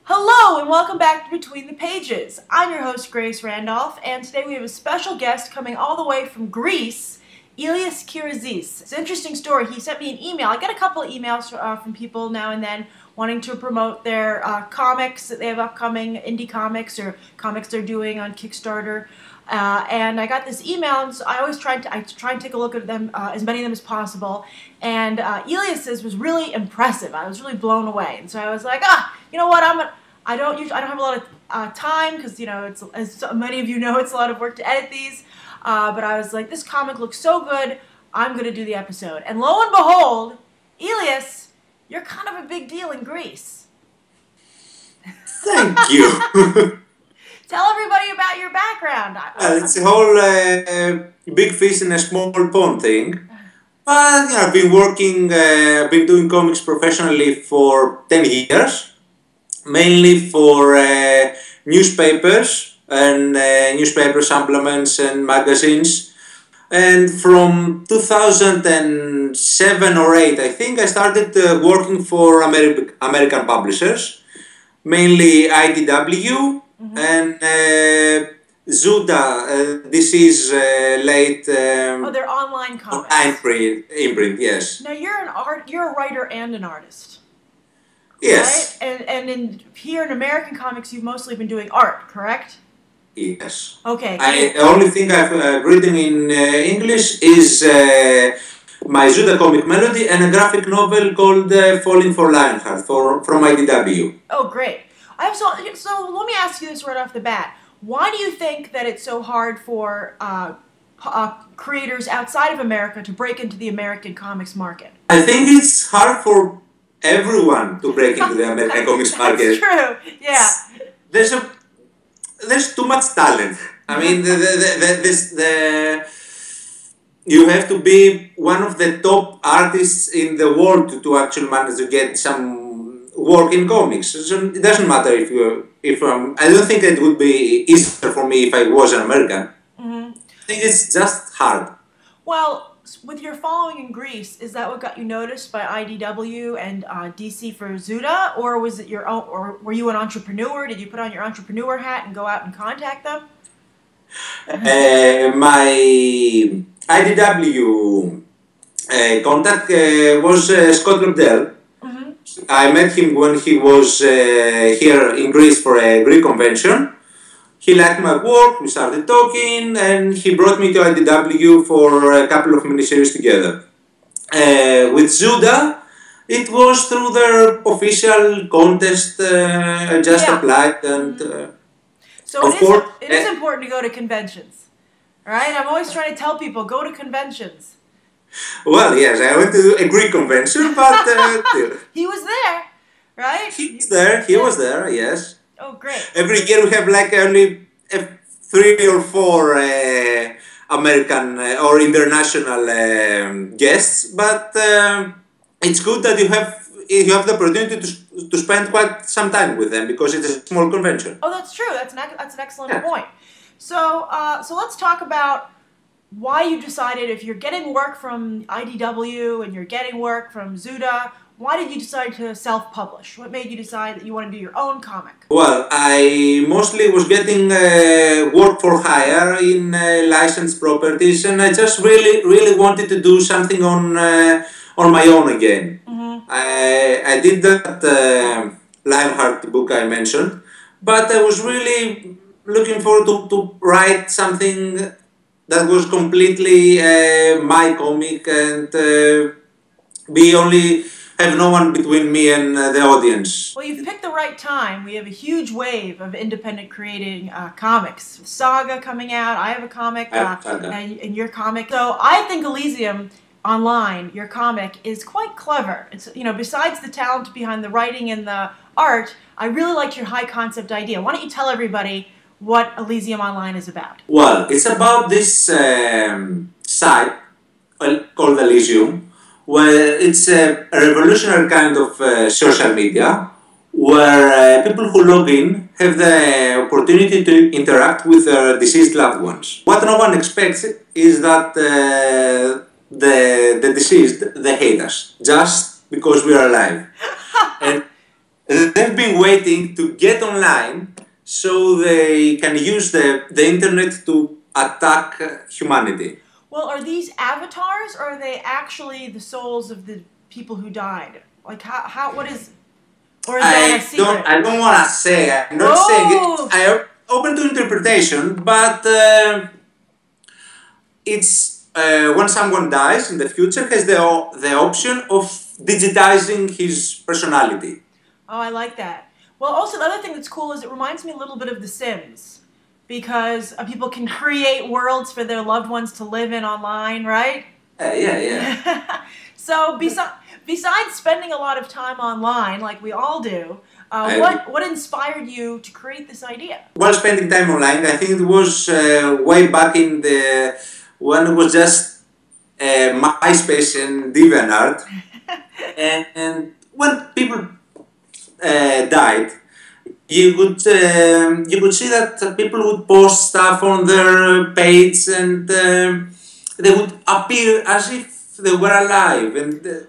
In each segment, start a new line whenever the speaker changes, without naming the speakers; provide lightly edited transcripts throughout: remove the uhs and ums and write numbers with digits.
Hello and welcome back to Between the Pages. I'm your host Grace Randolph, and today we have a special guest coming all the way from Greece, Ilias Kyriazis. It's an interesting story. He sent me an email. I get a couple of emails from people now and then wanting to promote their comics that they have upcoming, indie comics or comics they're doing on Kickstarter. And I got this email, and so I always try and take a look at them, as many of them as possible. And Ilias's was really impressive. I was really blown away, and so I was like, you know what? I don't have a lot of time because it's, as many of you know, it's a lot of work to edit these. But I was like, this comic looks so good. I'm going to do the episode. And lo and behold, Ilias, you're kind of a big deal in Greece.
Thank you.
Tell everybody about your background.
It's a whole big fish in a small pond thing. But I've been working, I've been doing comics professionally for 10 years, mainly for newspapers and newspaper supplements and magazines. And from 2007 or 8, I think, I started working for American publishers, mainly IDW. Mm-hmm. And Zuda, this is late.
They're online comics.
Online imprint, yes.
Now you're a writer and an artist.
Yes.
Right? And here in American comics, you've mostly been doing art, correct?
Yes.
Okay.
The only thing I've written in English is my Zuda comic melody and a graphic novel called Falling for Lionheart from IDW.
Oh, great. So let me ask you this right off the bat. Why do you think that it's so hard for creators outside of America to break into the American comics market?
I think it's hard for everyone to break into the American comics market.
That's true, yeah.
There's too much talent. I mean, you have to be one of the top artists in the world to actually manage to get some work in comics. So it doesn't matter if I don't think it would be easier for me if I was an American. Mm-hmm. I think it's just hard.
Well, with your following in Greece, is that what got you noticed by IDW and DC for Zuda, or was it your own, or were you an entrepreneur? Did you put on your entrepreneur hat and go out and contact them?
My IDW contact was Scott Lobdell. I met him when he was here in Greece for a Greek convention. He liked my work, we started talking, and he brought me to IDW for a couple of miniseries together. With Zuda, it was through their official contest. I just applied, and
so it is important to go to conventions, right? I'm always trying to tell people, go to conventions.
Well, yes, I went to a Greek convention, but
he was there, right?
He was there, yes.
Oh, great.
Every year we have like only 3 or 4 American or international guests, but it's good that you have the opportunity to spend quite some time with them because it's a small convention.
Oh, that's true. That's an excellent point. So let's talk about why you decided, if you're getting work from IDW and you're getting work from Zuda, why did you decide to self-publish? What made you decide that you want to do your own comic?
Well, I mostly was getting work for hire in licensed properties, and I just really wanted to do something on my own again. Mm-hmm. I did that Lionheart book I mentioned, but I was really looking forward to write something that was completely my comic and have no one between me and the audience.
Well, you've picked the right time. We have a huge wave of independent creating comics. Saga coming out. I have a comic, and your comic. So I think Elysium Online, your comic, is quite clever. It's, besides the talent behind the writing and the art, I really liked your high concept idea. Why don't you tell everybody what Elysium Online is about?
Well, it's about this site called Elysium, where it's a revolutionary kind of social media, where people who log in have the opportunity to interact with their deceased loved ones. What no one expects is that the deceased, they hate us, just because we are alive. And they've been waiting to get online so they can use the internet to attack humanity.
Well, are these avatars, or are they actually the souls of the people who died? Like, what is, or is that a secret?
I don't want to say, I'm not saying it. I'm open to interpretation, but it's when someone dies in the future, has the option of digitizing his personality.
Oh, I like that. Well, also the other thing that's cool is it reminds me a little bit of The Sims, because people can create worlds for their loved ones to live in online, right?
Yeah.
So besides spending a lot of time online, like we all do, what inspired you to create this idea?
While spending time online, I think it was way back in when it was just MySpace and DeviantArt, and when people died, you could see that people would post stuff on their page, and they would appear as if they were alive, and the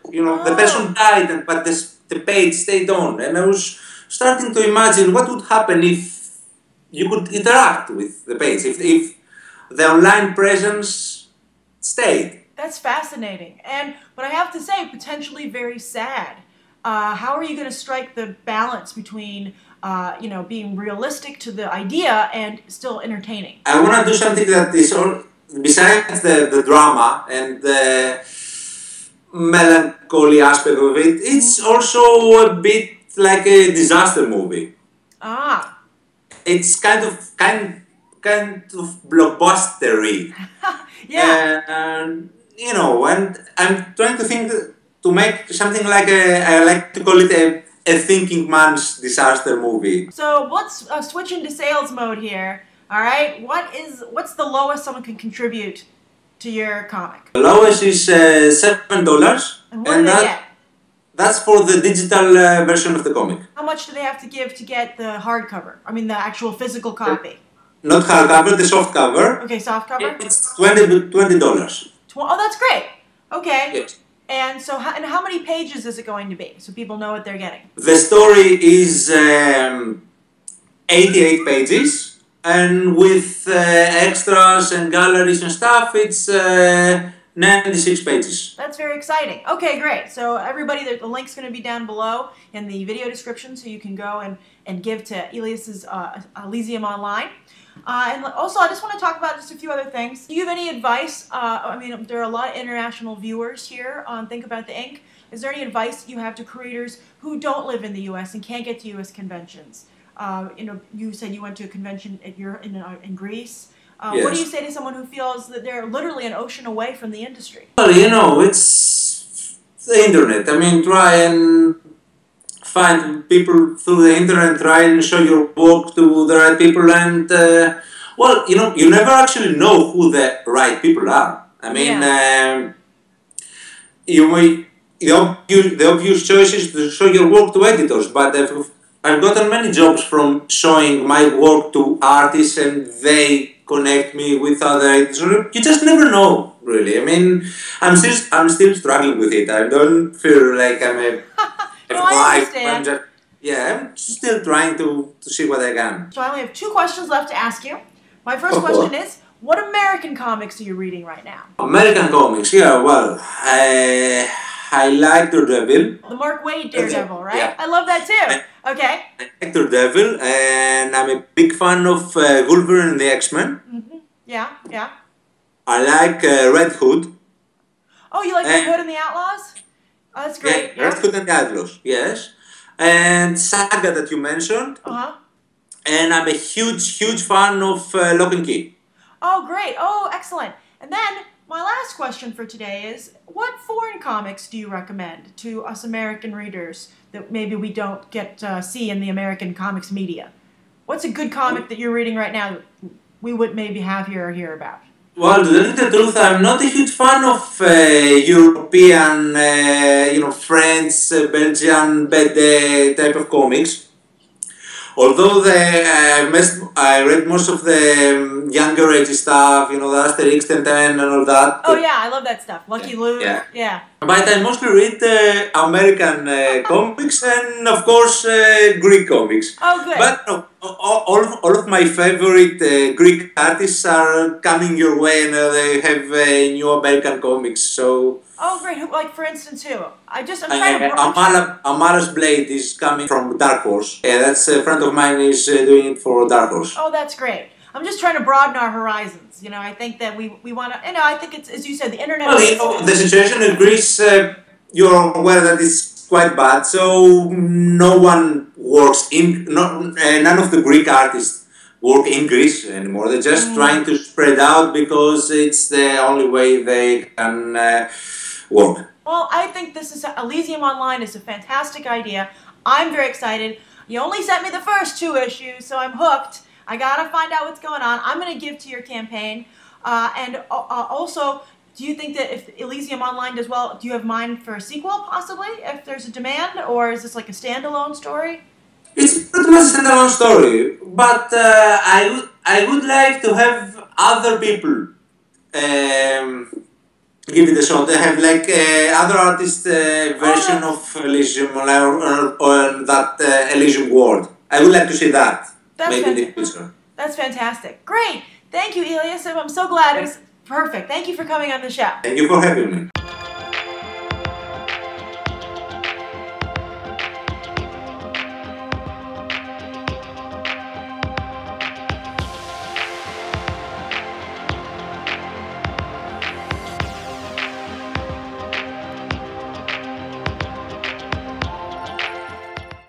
person died, but the page stayed on. And I was starting to imagine what would happen if you could interact with the page, if the online presence stayed.
That's fascinating, but I have to say, potentially very sad. How are you going to strike the balance between, being realistic to the idea and still entertaining?
I want to do something that is besides the drama and the melancholy aspect of it. It's also a bit like a disaster movie.
Ah.
It's kind of blockbustery.
Yeah.
And I'm trying to think to make something like I like to call it a thinking man's disaster movie.
So let's switch into sales mode here. All right, what's the lowest someone can contribute to your comic?
The lowest is $7.
And what do they get?
That's for the digital version of the comic.
How much do they have to give to get the hardcover? I mean, the actual physical copy.
Not hardcover, the soft cover.
Okay, soft cover.
It's $20.
Oh, that's great. Okay.
Yes.
And so, how many pages is it going to be, so people know what they're getting?
The story is 88 pages, and with extras and galleries and stuff, it's 96 pages.
That's very exciting. Okay, great. So everybody, the link's going to be down below in the video description, so you can go and give to Ilias's Elysium Online. And also, I just want to talk about just a few other things. Do you have any advice? I mean, there are a lot of international viewers here on Think About the Ink. Is there any advice you have to creators who don't live in the U.S. and can't get to U.S. conventions? You said you went to a convention in Greece.
Yes.
What do you say to someone who feels that they're literally an ocean away from the industry?
Well, it's the internet. I mean, try and find people through the internet, try and show your work to the right people, and you never actually know who the right people are. I mean, the obvious choice is to show your work to editors, but I've gotten many jobs from showing my work to artists, and they connect me with other editors. You just never know, really. I mean, I'm still struggling with it. I don't feel like I'm a
no, I understand.
I'm still trying to see what I can.
So I only have 2 questions left to ask you. My first question is, what American comics are you reading right now?
American comics, well, I like Daredevil.
The Mark Waid Daredevil, right?
Yeah.
I love that too. Okay.
I like Daredevil, and I'm a big fan of Wolverine and the X-Men.
Mm-hmm. Yeah.
I like Red Hood.
Oh, you like Red Hood and the Outlaws? Oh, that's great.
Yeah, Red Hood and the Outlaws, yes. And Saga that you mentioned.
Uh-huh.
And I'm a huge fan of Lock and Key.
Oh, great. Oh, excellent. And then my last question for today is, what foreign comics do you recommend to us American readers that maybe we don't get to see in the American comics media? What's a good comic that you're reading right now that we would maybe have here or hear about?
Well, to tell you the truth, I'm not a huge fan of European, French, Belgian, BD type of comics. Although I read most of the younger age stuff, you know, the Asterix and all that.
Oh yeah, I love that stuff. Lucky Luke. Yeah.
But I mostly read American comics and, of course, Greek comics.
Oh, good.
But all of my favorite Greek artists are coming your way, and they have new American comics. So.
Oh, great. Like, for instance, who? I'm trying to...
Amara's Blade is coming from Dark Horse. Yeah, that's a friend of mine is doing it for Dark Horse.
Oh, that's great. I'm just trying to broaden our horizons. You know, I think that we want to... You know, I think it's, as you said, the internet...
Well, you know, the situation in Greece, you're aware that it's quite bad. So no one works in... none of the Greek artists work in Greece anymore. They're just trying to spread out because it's the only way they can... work.
Well, I think this is Elysium Online is a fantastic idea. I'm very excited. You only sent me the first 2 issues, so I'm hooked. I gotta find out what's going on. I'm gonna give to your campaign. And also, do you think that if Elysium Online does well, do you have mind for a sequel, possibly, if there's a demand? Or is this like a standalone story?
It's pretty much a standalone story, but I would like to have other people give it a shot. They have like other artist version of Elysium or that Elysium world. I would like to see that.
That's fantastic. Great. Thank you, Ilias. I'm so glad. It was perfect. Thank you for coming on the show.
Thank you for having me.